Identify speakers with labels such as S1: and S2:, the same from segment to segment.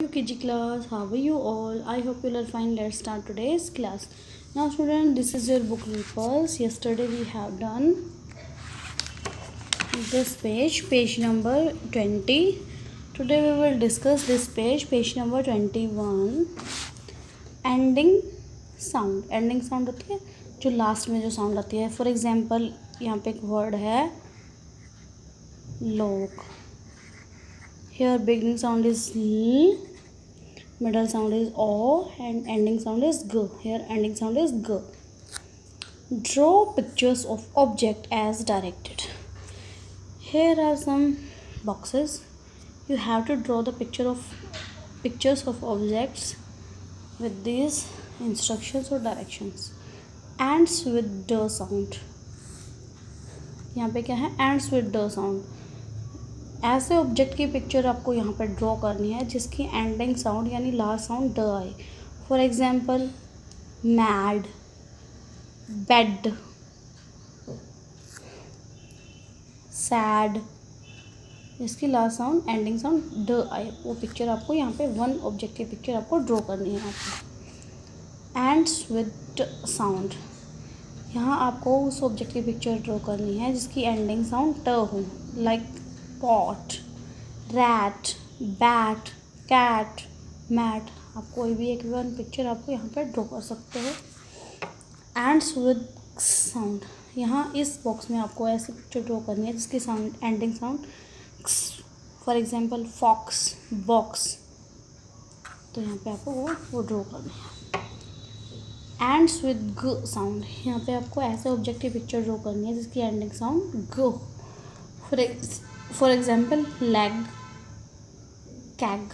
S1: UKG class, how are you all? I hope you are fine. Let's start today's class. Now student, this is your book repulse. Yesterday we have done this page number 20. Today we will discuss this page number 21. Ending sound होती है जो last में जो sound आती है. For example यहाँ पे एक वर्ड है लोग. Here beginning sound is l, middle sound is o, and ending sound is g. Here ending sound is g. Draw pictures of object as directed. Here are some boxes. You have to draw the pictures of objects with these instructions or directions. Ants with d sound. यहाँ पे क्या है? Ants with d sound. ऐसे object की picture आपको यहाँ पर draw करनी है जिसकी एंडिंग साउंड यानी लास्ट साउंड ड आए. For example mad, bed, sad, इसकी लास्ट साउंड एंडिंग साउंड ड आए वो पिक्चर आपको यहाँ पे वन ऑब्जेक्ट की पिक्चर आपको ड्रॉ करनी है. आपको एंड्स विद साउंड, यहाँ आपको उस ऑब्जेक्ट की पिक्चर ड्रॉ करनी है जिसकी एंडिंग साउंड ट हो. Like pot, rat, bat, cat, mat. आप कोई भी एक वन पिक्चर आपको यहाँ पर ड्रॉ कर सकते हो. एंड्स विद साउंड, यहाँ इस बॉक्स में आपको ऐसी पिक्चर ड्रॉ करनी है जिसकी sound ending sound. For example fox, box. तो यहाँ पे आपको वो ड्रॉ करनी है. एंड्स विद ग साउंड, यहाँ पे आपको ऐसे ऑब्जेक्ट की पिक्चर ड्रॉ करनी है जिसकी एंडिंग साउंड ग. फॉर एग्जाम्पल लेग, कैग,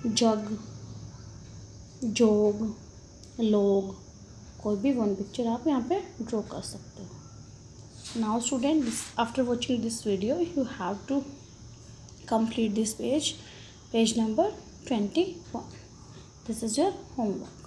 S1: जग, जोग, लोग. कोई भी वन पिक्चर आप यहाँ पे ड्रॉ कर सकते हो. Now student, after watching this video you have to complete this page number 21. This is your homework.